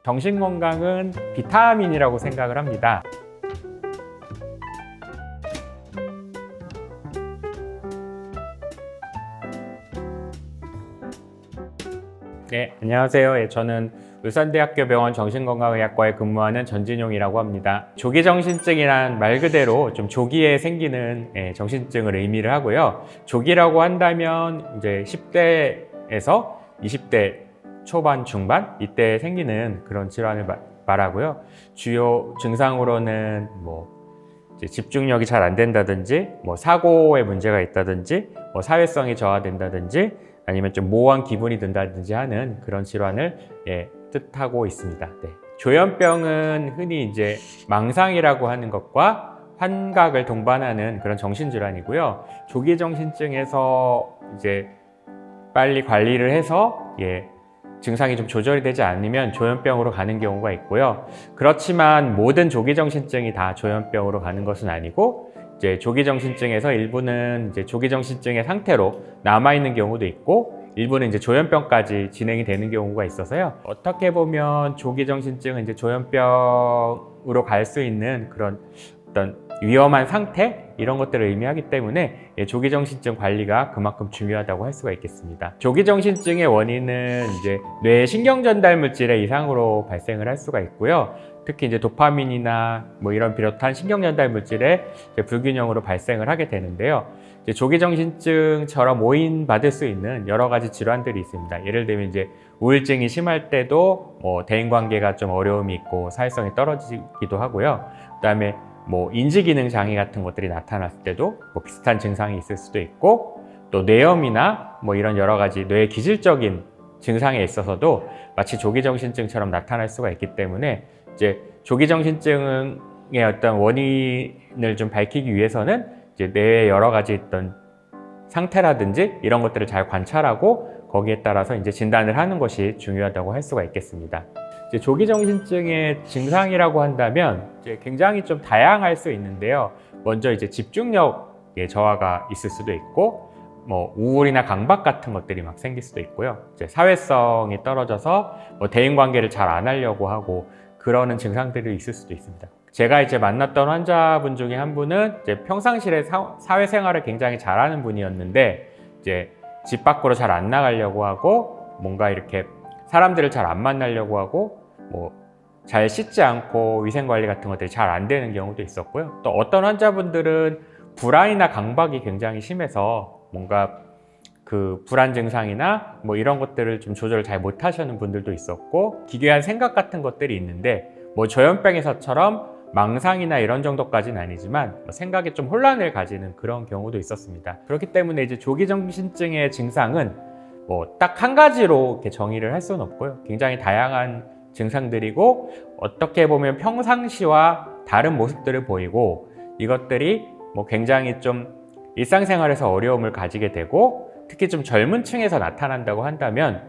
정신건강은 비타민이라고 생각을 합니다. 네, 안녕하세요. 저는 울산대학교 병원 정신건강의학과에 근무하는 전진용이라고 합니다. 조기정신증이란 말 그대로 좀 조기에 생기는 정신증을 의미를 하고요. 조기라고 한다면 이제 10대에서 20대 초반, 중반 이때 생기는 그런 질환을 말하고요. 주요 증상으로는 이제 집중력이 잘 안 된다든지, 사고에 문제가 있다든지, 사회성이 저하된다든지, 아니면 좀 모호한 기분이 든다든지 하는 그런 질환을 뜻하고 있습니다. 네. 조현병은 흔히 이제 망상이라고 하는 것과 환각을 동반하는 그런 정신질환이고요. 조기정신증에서 이제 빨리 관리를 해서 증상이 좀 조절이 되지 않으면 조현병으로 가는 경우가 있고요. 그렇지만 모든 조기정신증이 다 조현병으로 가는 것은 아니고, 이제 조기정신증에서 일부는 이제 조기정신증의 상태로 남아있는 경우도 있고, 일부는 이제 조현병까지 진행이 되는 경우가 있어서요. 어떻게 보면 조기정신증은 이제 조현병으로 갈 수 있는 그런 어떤 위험한 상태 이런 것들을 의미하기 때문에 조기정신증 관리가 그만큼 중요하다고 할 수가 있겠습니다. 조기정신증의 원인은 이제 뇌 신경전달 물질의 이상으로 발생을 할 수가 있고요. 특히 이제 도파민이나 이런 비롯한 신경전달 물질의 불균형으로 발생을 하게 되는데요. 이제 조기정신증처럼 오인받을 수 있는 여러 가지 질환들이 있습니다. 예를 들면 이제 우울증이 심할 때도 대인관계가 좀 어려움이 있고 사회성이 떨어지기도 하고요. 그다음에 인지기능 장애 같은 것들이 나타났을 때도 비슷한 증상이 있을 수도 있고, 또 뇌염이나 이런 여러 가지 뇌 기질적인 증상에 있어서도 마치 조기정신증처럼 나타날 수가 있기 때문에 이제 조기정신증의 어떤 원인을 좀 밝히기 위해서는 이제 뇌의 여러 가지 어떤 상태라든지 이런 것들을 잘 관찰하고 거기에 따라서 이제 진단을 하는 것이 중요하다고 할 수가 있겠습니다. 이제 조기정신증의 증상이라고 한다면 이제 굉장히 좀 다양할 수 있는데요. 먼저 이제 집중력의 저하가 있을 수도 있고, 우울이나 강박 같은 것들이 막 생길 수도 있고요. 이제 사회성이 떨어져서 대인관계를 잘 안 하려고 하고 그러는 증상들이 있을 수도 있습니다. 제가 이제 만났던 환자분 중에 한 분은 이제 평상시에 사회생활을 굉장히 잘하는 분이었는데, 이제 집 밖으로 잘 안 나가려고 하고 뭔가 이렇게 사람들을 잘 안 만나려고 하고 잘 씻지 않고 위생관리 같은 것들이 잘 안 되는 경우도 있었고요. 또 어떤 환자분들은 불안이나 강박이 굉장히 심해서 뭔가 그 불안 증상이나 이런 것들을 좀 조절을 잘 못하시는 분들도 있었고, 기괴한 생각 같은 것들이 있는데 조현병에서처럼 망상이나 이런 정도까지는 아니지만 생각에 좀 혼란을 가지는 그런 경우도 있었습니다. 그렇기 때문에 이제 조기정신증의 증상은 딱 한 가지로 이렇게 정의를 할 수는 없고요. 굉장히 다양한 증상들이고, 어떻게 보면 평상시와 다른 모습들을 보이고, 이것들이 굉장히 좀 일상생활에서 어려움을 가지게 되고, 특히 좀 젊은 층에서 나타난다고 한다면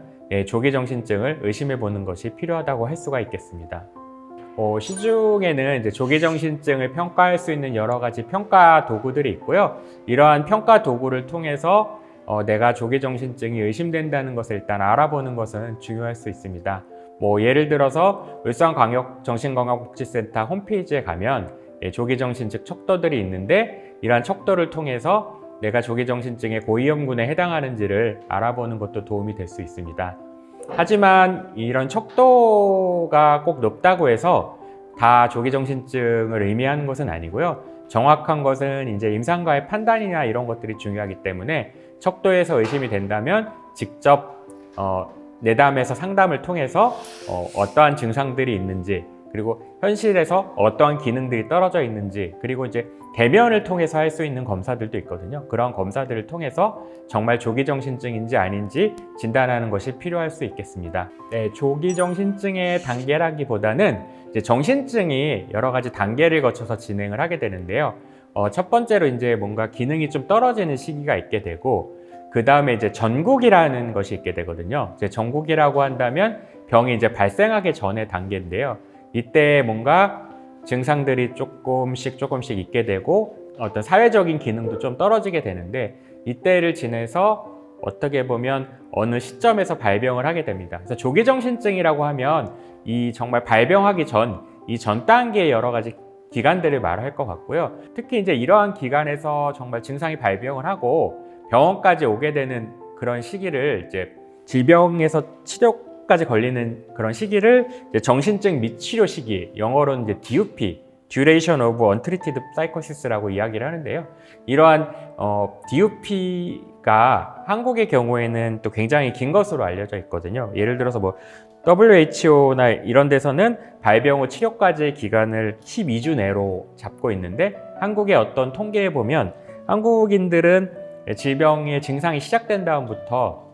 조기정신증을 의심해 보는 것이 필요하다고 할 수가 있겠습니다. 시중에는 이제 조기정신증을 평가할 수 있는 여러 가지 평가 도구들이 있고요. 이러한 평가 도구를 통해서 내가 조기정신증이 의심된다는 것을 일단 알아보는 것은 중요할 수 있습니다. 예를 들어서 울산광역정신건강복지센터 홈페이지에 가면 조기정신증 척도들이 있는데, 이러한 척도를 통해서 내가 조기정신증의 고위험군에 해당하는지를 알아보는 것도 도움이 될 수 있습니다. 하지만 이런 척도가 꼭 높다고 해서 다 조기정신증을 의미하는 것은 아니고요. 정확한 것은 이제 임상가의 판단이나 이런 것들이 중요하기 때문에 척도에서 의심이 된다면 직접 내담에서 상담을 통해서 어떠한 증상들이 있는지, 그리고 현실에서 어떠한 기능들이 떨어져 있는지, 그리고 이제 대면을 통해서 할 수 있는 검사들도 있거든요. 그런 검사들을 통해서 정말 조기정신증인지 아닌지 진단하는 것이 필요할 수 있겠습니다. 네, 조기정신증의 단계라기보다는 이제 정신증이 여러 가지 단계를 거쳐서 진행을 하게 되는데요. 첫 번째로 이제 뭔가 기능이 좀 떨어지는 시기가 있게 되고, 그 다음에 이제 전국이라는 것이 있게 되거든요. 이제 전국이라고 한다면 병이 이제 발생하기 전의 단계인데요. 이때 뭔가 증상들이 조금씩 있게 되고 어떤 사회적인 기능도 좀 떨어지게 되는데, 이때를 지내서 어떻게 보면 어느 시점에서 발병을 하게 됩니다. 그래서 조기정신증이라고 하면 이 정말 발병하기 이 전 단계의 여러 가지 기간들을 말할 것 같고요. 특히 이제 이러한 기간에서 정말 증상이 발병을 하고 병원까지 오게 되는 그런 시기를 이제 질병에서 치료까지 걸리는 그런 시기를 이제 정신증 미치료 시기, 영어로는 이제 DUP, Duration of Untreated Psychosis라고 이야기를 하는데요. 이러한 DUP가 한국의 경우에는 또 굉장히 긴 것으로 알려져 있거든요. 예를 들어서 뭐 WHO나 이런 데서는 발병 후 치료까지의 기간을 12주 내로 잡고 있는데 한국의 어떤 통계에 보면 한국인들은 질병의 증상이 시작된 다음부터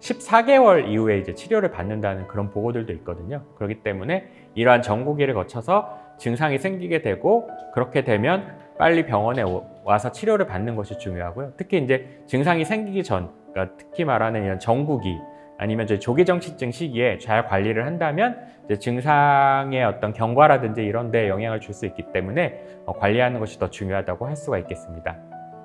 14개월 이후에 이제 치료를 받는다는 그런 보고들도 있거든요. 그렇기 때문에 이러한 전국기를 거쳐서 증상이 생기게 되고 그렇게 되면 빨리 병원에 와서 치료를 받는 것이 중요하고요. 특히 이제 증상이 생기기 전, 그러니까 특히 말하는 이런 정국이 아니면 조기정신증 시기에 잘 관리를 한다면 이제 증상의 어떤 경과라든지 이런 데 영향을 줄 수 있기 때문에 관리하는 것이 더 중요하다고 할 수가 있겠습니다.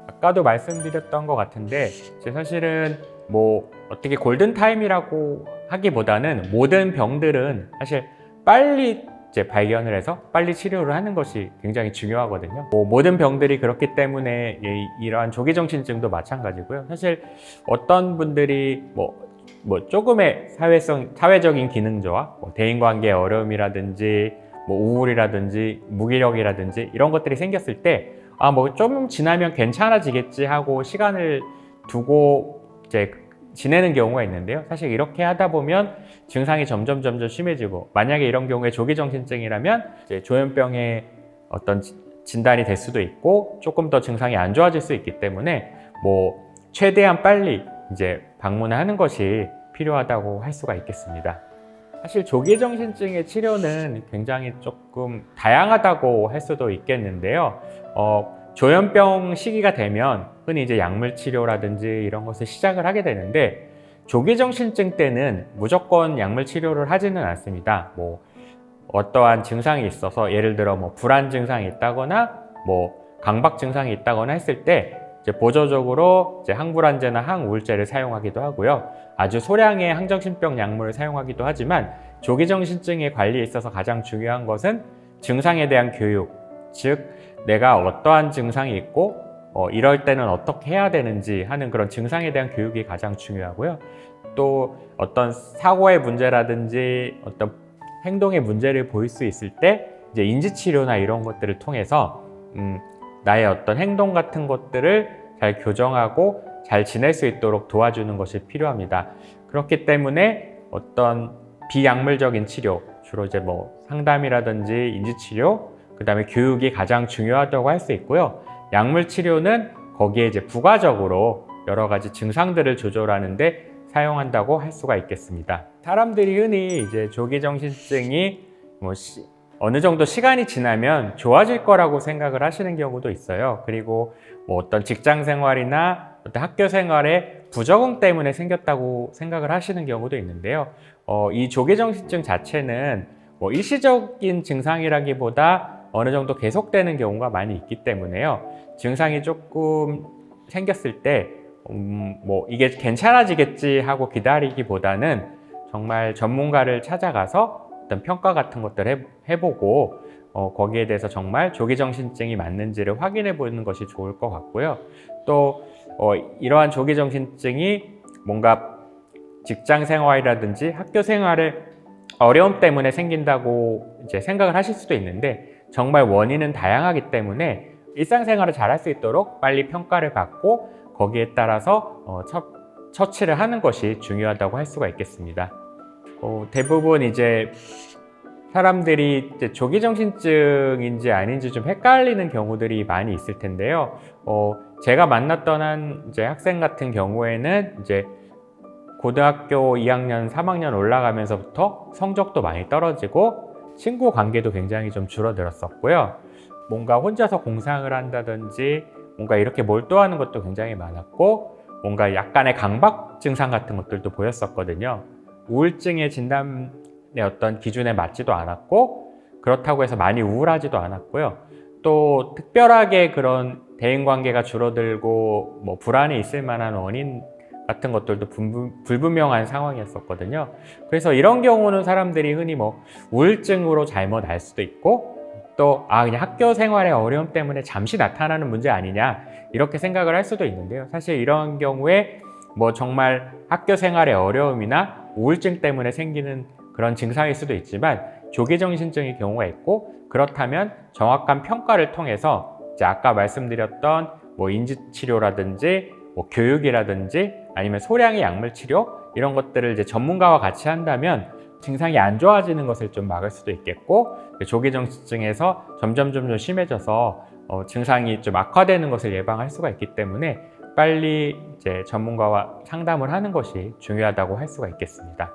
아까도 말씀드렸던 것 같은데 사실은 뭐 어떻게 골든타임이라고 하기보다는 모든 병들은 사실 빨리 이제 발견을 해서 빨리 치료를 하는 것이 굉장히 중요하거든요. 모든 병들이 그렇기 때문에 이러한 조기정신증도 마찬가지고요. 사실 어떤 분들이 조금의 사회적인 기능 저하, 대인관계 어려움이라든지 우울이라든지 무기력이라든지 이런 것들이 생겼을 때 좀 지나면 괜찮아지겠지 하고 시간을 두고 이제 지내는 경우가 있는데요. 사실 이렇게 하다 보면 증상이 점점 심해지고 만약에 이런 경우에 조기정신증이라면 이제 조현병의 어떤 진단이 될 수도 있고 조금 더 증상이 안 좋아질 수 있기 때문에 최대한 빨리 이제 방문을 하는 것이 필요하다고 할 수가 있겠습니다. 사실 조기정신증의 치료는 굉장히 조금 다양하다고 할 수도 있겠는데요. 조현병 시기가 되면 흔히 이제 약물 치료라든지 이런 것을 시작을 하게 되는데 조기정신증 때는 무조건 약물 치료를 하지는 않습니다. 어떠한 증상이 있어서 예를 들어 불안 증상이 있다거나 강박 증상이 있다거나 했을 때 이제 보조적으로 이제 항불안제나 항우울제를 사용하기도 하고요. 아주 소량의 항정신병 약물을 사용하기도 하지만 조기정신증의 관리에 있어서 가장 중요한 것은 증상에 대한 교육, 즉 내가 어떠한 증상이 있고 이럴 때는 어떻게 해야 되는지 하는 그런 증상에 대한 교육이 가장 중요하고요. 또 어떤 사고의 문제라든지 어떤 행동의 문제를 보일 수 있을 때 이제 인지치료나 이런 것들을 통해서 나의 어떤 행동 같은 것들을 잘 교정하고 잘 지낼 수 있도록 도와주는 것이 필요합니다. 그렇기 때문에 어떤 비약물적인 치료, 주로 이제 상담이라든지 인지치료, 그 다음에 교육이 가장 중요하다고 할 수 있고요. 약물 치료는 거기에 이제 부가적으로 여러 가지 증상들을 조절하는데 사용한다고 할 수가 있겠습니다. 사람들이 흔히 이제 조기정신증이 어느 정도 시간이 지나면 좋아질 거라고 생각을 하시는 경우도 있어요. 그리고 어떤 직장 생활이나 어떤 학교 생활에 부적응 때문에 생겼다고 생각을 하시는 경우도 있는데요. 이 조기정신증 자체는 일시적인 증상이라기보다 어느 정도 계속되는 경우가 많이 있기 때문에요. 증상이 조금 생겼을 때 이게 괜찮아지겠지 하고 기다리기보다는 정말 전문가를 찾아가서 어떤 평가 같은 것들을 해보고 거기에 대해서 정말 조기정신증이 맞는지를 확인해 보는 것이 좋을 것 같고요. 또 이러한 조기정신증이 뭔가 직장 생활이라든지 학교 생활에 어려움 때문에 생긴다고 이제 생각을 하실 수도 있는데 정말 원인은 다양하기 때문에 일상생활을 잘할 수 있도록 빨리 평가를 받고 거기에 따라서 처치를 하는 것이 중요하다고 할 수가 있겠습니다. 대부분 이제 사람들이 이제 조기정신증인지 아닌지 좀 헷갈리는 경우들이 많이 있을 텐데요. 제가 만났던 한 이제 학생 같은 경우에는 이제 고등학교 2학년, 3학년 올라가면서부터 성적도 많이 떨어지고 친구 관계도 굉장히 좀 줄어들었었고요. 뭔가 혼자서 공상을 한다든지 뭔가 이렇게 몰두하는 것도 굉장히 많았고 뭔가 약간의 강박 증상 같은 것들도 보였었거든요. 우울증의 진단의 어떤 기준에 맞지도 않았고 그렇다고 해서 많이 우울하지도 않았고요. 또 특별하게 그런 대인관계가 줄어들고 불안이 있을 만한 원인 같은 것들도 불분명한 상황이었었거든요. 그래서 이런 경우는 사람들이 흔히 뭐 우울증으로 잘못 알 수도 있고 또 그냥 학교 생활의 어려움 때문에 잠시 나타나는 문제 아니냐 이렇게 생각을 할 수도 있는데요. 사실 이런 경우에 뭐 정말 학교 생활의 어려움이나 우울증 때문에 생기는 그런 증상일 수도 있지만 조기정신증의 경우가 있고 그렇다면 정확한 평가를 통해서 이제 아까 말씀드렸던 뭐 인지치료라든지 뭐 교육이라든지 아니면 소량의 약물 치료 이런 것들을 이제 전문가와 같이 한다면 증상이 안 좋아지는 것을 좀 막을 수도 있겠고 조기정신증에서 점점 심해져서 증상이 좀 악화되는 것을 예방할 수가 있기 때문에 빨리 이제 전문가와 상담을 하는 것이 중요하다고 할 수가 있겠습니다.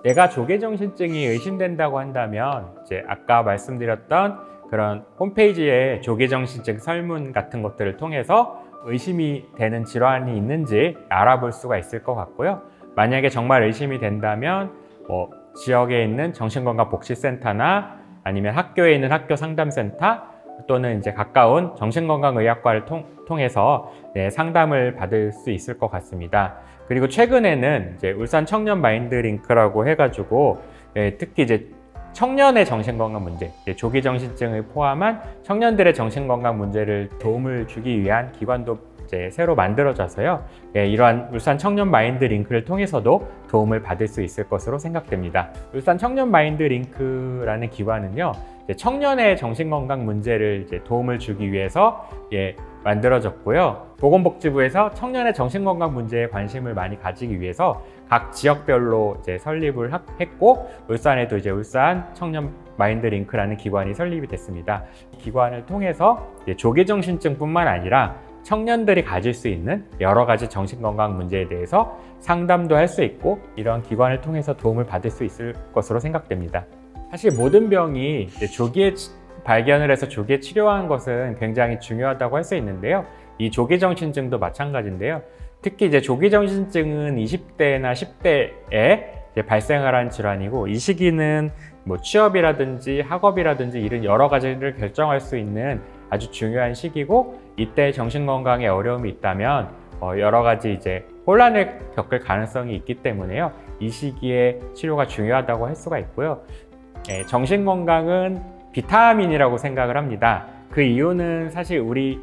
내가 조기정신증이 의심된다고 한다면 이제 아까 말씀드렸던 그런 홈페이지에 조기정신증 설문 같은 것들을 통해서 의심이 되는 질환이 있는지 알아볼 수가 있을 것 같고요. 만약에 정말 의심이 된다면 지역에 있는 정신건강복지센터나 아니면 학교에 있는 학교상담센터 또는 이제 가까운 정신건강의학과를 통해서 상담을 받을 수 있을 것 같습니다. 그리고 최근에는 이제 울산 청년 마인드 링크라고 해가지고 특히 이제 청년의 정신건강 문제, 조기정신증을 포함한 청년들의 정신건강 문제를 도움을 주기 위한 기관도 이제 새로 만들어져서요. 이러한 울산 청년 마인드 링크를 통해서도 도움을 받을 수 있을 것으로 생각됩니다. 울산 청년 마인드 링크라는 기관은요, 청년의 정신건강 문제를 이제 도움을 주기 위해서 만들어졌고요. 보건복지부에서 청년의 정신건강 문제에 관심을 많이 가지기 위해서 각 지역별로 이제 설립을 했고 울산에도 이제 울산 청년 마인드 링크라는 기관이 설립이 됐습니다. 이 기관을 통해서 조기정신증뿐만 아니라 청년들이 가질 수 있는 여러 가지 정신건강 문제에 대해서 상담도 할 수 있고 이런 기관을 통해서 도움을 받을 수 있을 것으로 생각됩니다. 사실 모든 병이 조기에 발견을 해서 조기에 치료하는 것은 굉장히 중요하다고 할 수 있는데요. 이 조기정신증도 마찬가지인데요. 특히 이제 조기정신증은 20대나 10대에 발생을 한 질환이고 이 시기는 뭐 취업이라든지 학업이라든지 이런 여러 가지를 결정할 수 있는 아주 중요한 시기고 이때 정신건강에 어려움이 있다면 여러 가지 이제 혼란을 겪을 가능성이 있기 때문에요. 이 시기에 치료가 중요하다고 할 수가 있고요. 정신건강은 비타민이라고 생각을 합니다. 그 이유는 사실 우리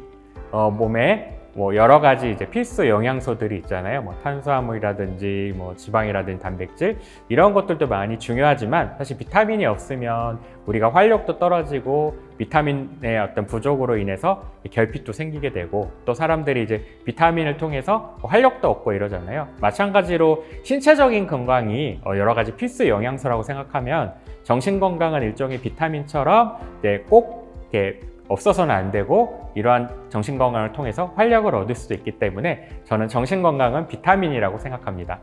몸에 뭐 여러 가지 이제 필수 영양소들이 있잖아요. 뭐 탄수화물이라든지 뭐 지방이라든지 단백질 이런 것들도 많이 중요하지만 사실 비타민이 없으면 우리가 활력도 떨어지고 비타민의 어떤 부족으로 인해서 결핍도 생기게 되고 또 사람들이 이제 비타민을 통해서 활력도 얻고 이러잖아요. 마찬가지로 신체적인 건강이 여러 가지 필수 영양소라고 생각하면 정신 건강은 일종의 비타민처럼 꼭 이렇게 없어서는 안 되고 이러한 정신건강을 통해서 활력을 얻을 수도 있기 때문에 저는 정신건강은 비타민이라고 생각합니다.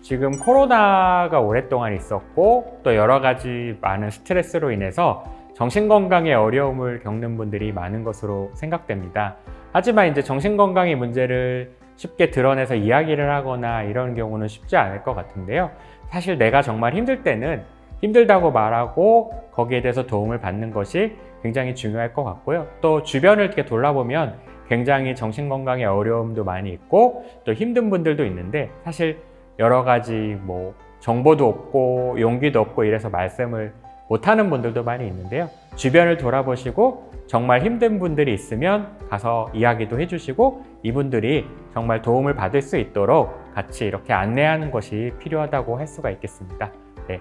지금 코로나가 오랫동안 있었고 또 여러 가지 많은 스트레스로 인해서 정신건강에 어려움을 겪는 분들이 많은 것으로 생각됩니다. 하지만 이제 정신건강의 문제를 쉽게 드러내서 이야기를 하거나 이런 경우는 쉽지 않을 것 같은데요. 사실 내가 정말 힘들 때는 힘들다고 말하고 거기에 대해서 도움을 받는 것이 굉장히 중요할 것 같고요. 또 주변을 이렇게 돌아보면 굉장히 정신건강에 어려움도 많이 있고 또 힘든 분들도 있는데 사실 여러 가지 뭐 정보도 없고 용기도 없고 이래서 말씀을 못하는 분들도 많이 있는데요. 주변을 돌아보시고 정말 힘든 분들이 있으면 가서 이야기도 해주시고 이분들이 정말 도움을 받을 수 있도록 같이 이렇게 안내하는 것이 필요하다고 할 수가 있겠습니다. 네.